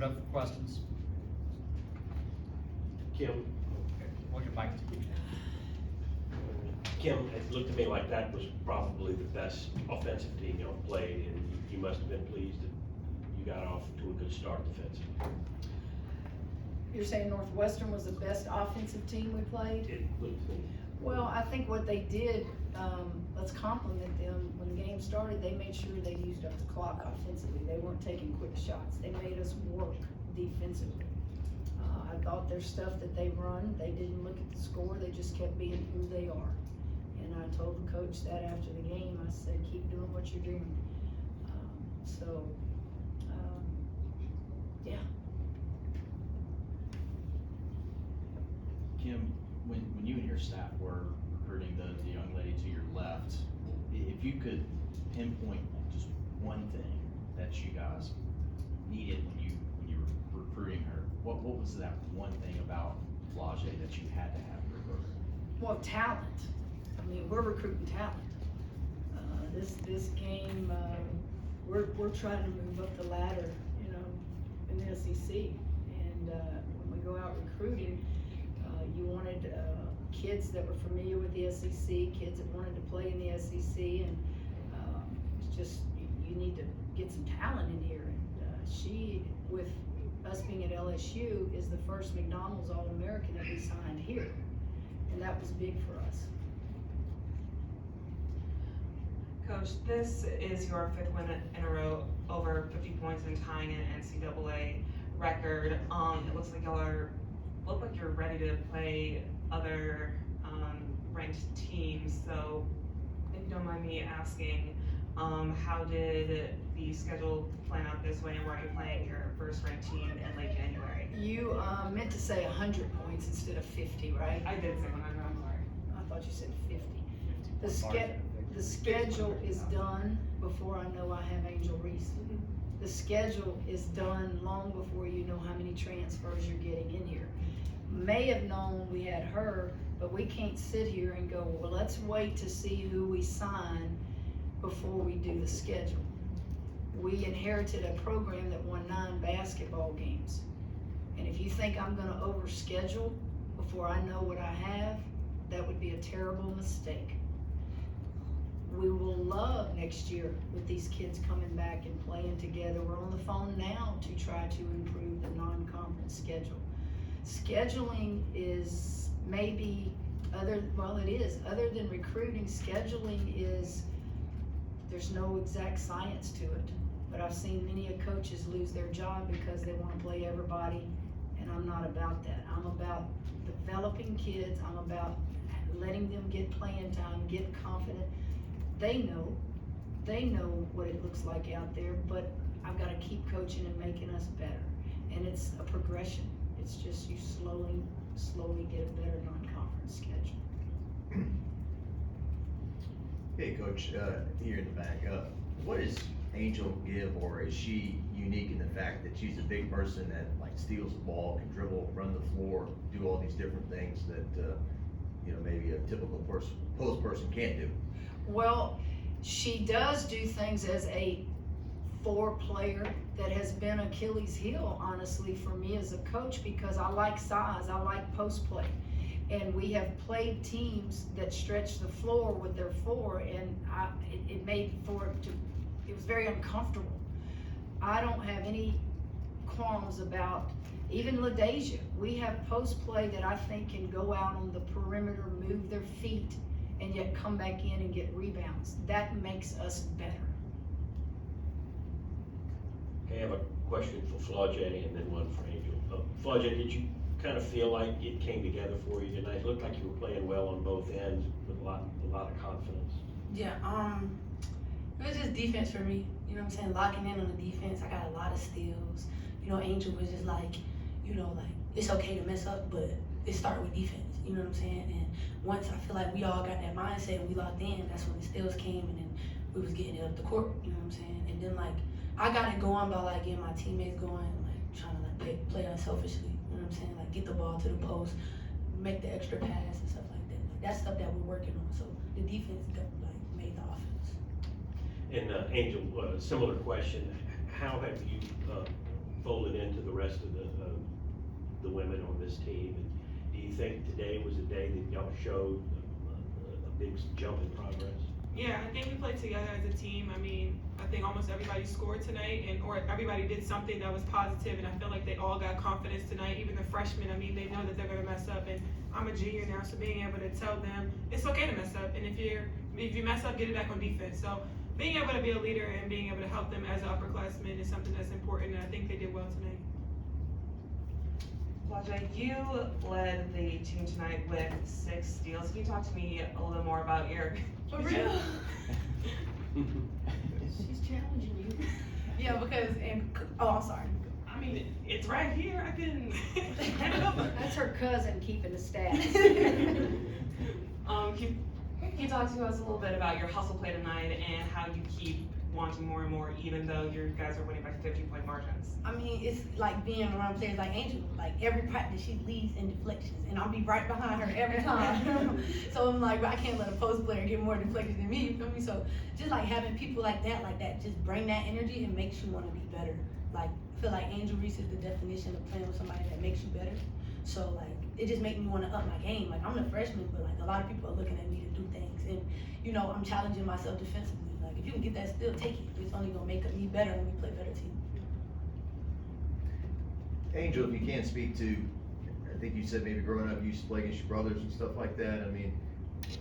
it up for questions. Kim, Hold your mic. Kim, it looked to me like that was probably the best offensive team y'all played, and you must have been pleased that you got off to a good start defensively. You're saying Northwestern was the best offensive team we played? It looked to me. Well, I think what they did, let's compliment them. When the game started, they made sure they used up the clock offensively. They weren't taking quick shots. They made us work defensively. I thought their stuff that they run, they didn't look at the score. They just kept being who they are. And I told the coach that after the game. I said, keep doing what you're doing. Yeah. Kim, when you and your staff were recruiting the young lady to your left, if you could pinpoint just one thing that you guys needed when you were recruiting her, what was that one thing about Flage that you had to have for her? Well, talent. I mean, we're recruiting talent. This game, we're trying to move up the ladder, you know, in the SEC. And when we go out recruiting, you wanted kids that were familiar with the SEC, kids that wanted to play in the SEC, and it's just, you need to get some talent in here. And she, with us being at LSU, is the first McDonald's All-American that we signed here. And that was big for us. Coach, this is your 5th win in a row, over 50 points and tying an NCAA record. It looks like you're ready to play other ranked teams. So, if you don't mind me asking, how did the schedule plan out this way, and where are you playing your first ranked team in late January? You meant to say 100 points instead of 50, right? I did say 100. I'm sorry. I thought you said 50. The schedule is done before I know I have Angel Reese. The schedule is done long before you know how many transfers you're getting in here. May have known we had her, but we can't sit here and go, well, let's wait to see who we sign before we do the schedule. We inherited a program that won 9 basketball games. And if you think I'm gonna overschedule before I know what I have, that would be a terrible mistake. We will love next year with these kids coming back and playing together. We're on the phone now to try to improve the non-conference schedule. Scheduling is maybe other than recruiting, scheduling is, there's no exact science to it. But I've seen many coaches lose their job because they want to play everybody, and I'm not about that. I'm about developing kids. I'm about letting them get playing time, get confident. They know what it looks like out there, but I've got to keep coaching and making us better. And it's a progression. It's just you slowly get a better non-conference schedule. Hey, Coach, here in the back, what does Angel give, or is she unique in the fact that she's a big person that like steals the ball, can dribble, run the floor, do all these different things that maybe a typical post person can't do? Well, she does do things as a 4 player that has been Achilles' heel, honestly, for me as a coach, because I like size, I like post play. And we have played teams that stretch the floor with their 4, and it was very uncomfortable. I don't have any qualms about, even LaDeja. We have post play that I think can go out on the perimeter, move their feet, and yet come back in and get rebounds. That makes us better. Okay, I have a question for Flage and then one for Angel. Flage, did you kind of feel like it came together for you tonight? It looked like you were playing well on both ends with a lot of confidence. Yeah, it was just defense for me. You know what I'm saying? Locking in on the defense. I got a lot of steals. You know, Angel was just like, it's okay to mess up, but it started with defense. You know what I'm saying? And once I feel like we all got that mindset and we locked in, that's when the steals came, and then we was getting it up the court. You know what I'm saying? And then I got it going by getting my teammates going, trying to play unselfishly. You know what I'm saying? Get the ball to the post, make the extra pass and stuff like that. That's stuff that we're working on. So the defense made the offense. And Angel, similar question. How have you folded into the the rest of the women on this team. And do you think today was a day that y'all showed a big jump in progress? Yeah, I think we played together as a team. I mean, I think almost everybody scored tonight, or everybody did something that was positive, and I feel like they all got confidence tonight. Even the freshmen, I mean, they know that they're gonna mess up, and I'm a junior now, so being able to tell them it's okay to mess up, and if you mess up, get it back on defense. So being able to be a leader and being able to help them as an upperclassman is something that's important, and I think they did well tonight. Flaja, you led the team tonight with 6 steals. Can you talk to me a little bit more about your? For real? She's challenging you. Yeah, because, I'm sorry. I mean, it's right here. I can hand it over. That's her cousin keeping the stats. Can you talk to us a little bit about your hustle play tonight and how you keep wanting more and more, even though you guys are winning by 50-point margins? I mean, it's like being around players like Angel. Like every practice, she leads in deflections, and I'll be right behind her every time. So I'm like, I can't let a post player get more deflections than me. You feel me? So just like having people like that, just bring that energy and makes you want to be better. Like I feel like Angel Reese is the definition of playing with somebody that makes you better. So like it just makes me want to up my game. Like I'm the freshman, but like a lot of people are looking at me to do things, and you know I'm challenging myself defensively. Like if you can get that steal, take it. It's only gonna make me better when we play better team. Angel, if you can't speak to, I think you said maybe growing up you used to play against your brothers and stuff like that. I mean,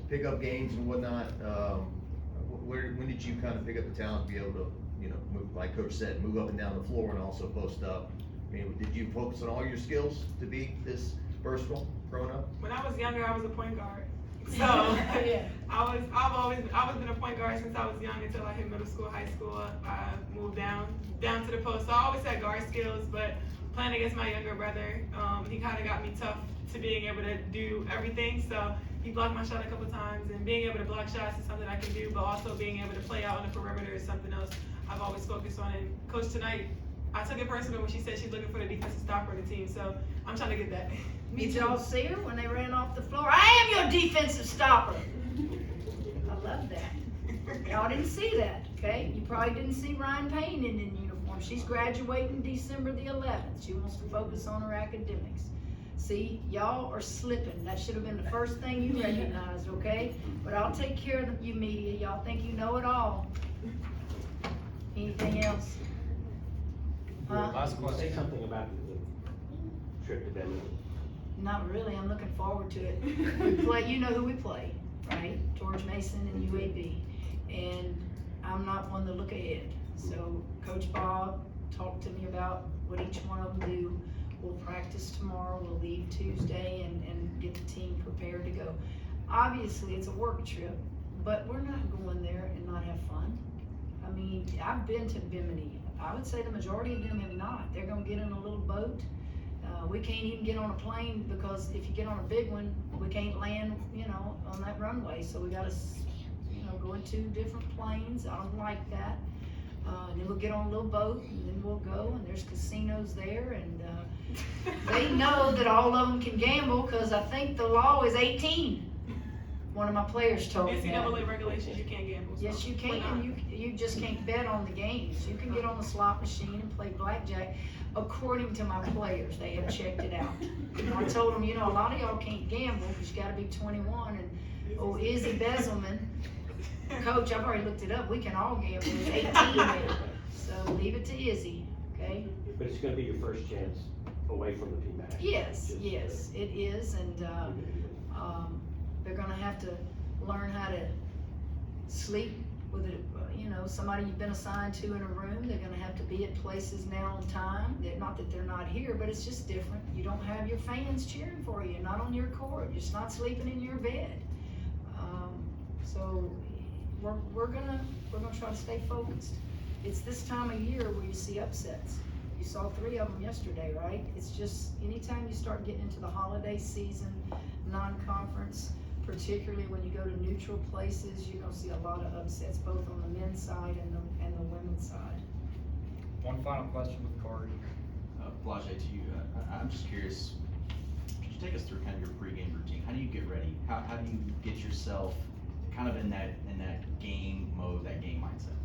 pick up games and whatnot. When did you kind of pick up the talent to be able to, you know, move, like Coach said, move up and down the floor and also post up? I mean, did you focus on all your skills to be this versatile growing up? When I was younger, I was a point guard. So Yeah. I've always been a point guard since I was young until I hit middle school, high school. I moved down to the post. So I always had guard skills, but playing against my younger brother, he kind of got me tough to being able to do everything. So he blocked my shot a couple times, and being able to block shots is something I can do, but also being able to play out on the perimeter is something else I've always focused on. And Coach tonight, I took it personal when she said she's looking for the defensive stopper of the team. So I'm trying to get that. Did y'all see her when they ran off the floor? I am your defensive stopper. I love that. Y'all didn't see that, okay? You probably didn't see Ryan Payne in uniform. She's graduating December the 11th. She wants to focus on her academics. See, y'all are slipping. That should have been the first thing you recognized, okay? But I'll take care of you media. Y'all think you know it all. Anything else? Last Say question. something about the trip to Denver. Not really. I'm looking forward to it. We play, you know who we play, right? George Mason and UAB. And I'm not one to look ahead. So Coach Bob talked to me about what each one of them do. We'll practice tomorrow. We'll leave Tuesday and get the team prepared to go. Obviously, it's a work trip, but we're not going there and not have fun. I mean, I've been to Bimini. I would say the majority of them have not. They're gonna get in a little boat. We can't even get on a plane because if you get on a big one, we can't land, you know, on that runway. So we gotta, you know, go in 2 different planes. I don't like that. And then we'll get on a little boat and then we'll go, and there's casinos there, and they know that all of them can gamble because I think the law is 18. One of my players told me that. NCAA regulations, you can't gamble. So Yes, you we're not. can. You just can't bet on the games. You can get on the slot machine and play blackjack. According to my players, they have checked it out. I told them, you know, a lot of y'all can't gamble because you got to be 21. And Izzy Bezelman, Coach, I've already looked it up. We can all gamble. It's 18 there. So leave it to Izzy, okay? But it's gonna be your first chance away from the PMAC. Yes, yes, it is, and they're gonna have to learn how to sleep with it. You know, somebody you've been assigned to in a room. They're gonna have to be at places now on time. Not that they're not here, but it's just different. You don't have your fans cheering for you, not on your court. You're just not sleeping in your bed. So we're gonna try to stay focused. It's this time of year where you see upsets. You saw 3 of them yesterday, right? It's just anytime you start getting into the holiday season, non-conference, particularly when you go to neutral places, you're gonna see a lot of upsets, both on the men's side and the women's side. One final question with Corey. Flaja, to you, I'm just curious, could you take us through kind of your pregame routine? How do you get ready? How do you get yourself kind of in that game mode, that game mindset?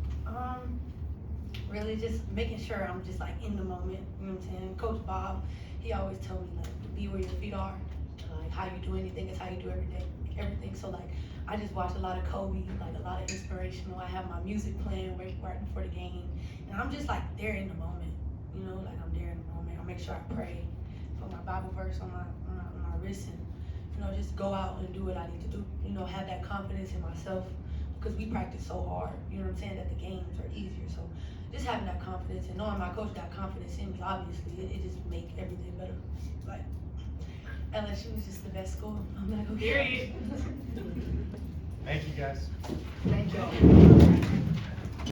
really just making sure I'm just like in the moment, you know what I'm saying? Coach Bob, he always told me like, to be where your feet are, like how you do anything is how you do everything. So like, I just watch a lot of Kobe, like a lot of inspirational. I have my music playing right before the game, and I'm just like there in the moment, you know, like I'm there in the moment. I make sure I pray, put my Bible verse on my wrist, and you know, just go out and do what I need to do. You know, have that confidence in myself, because we practice so hard. You know what I'm saying? That the games are easier. So just having that confidence and knowing my coach got confidence in me, obviously, it just make everything better. Like LSU is just the best school. I'm not gonna Period. Thank you, guys. Thank you.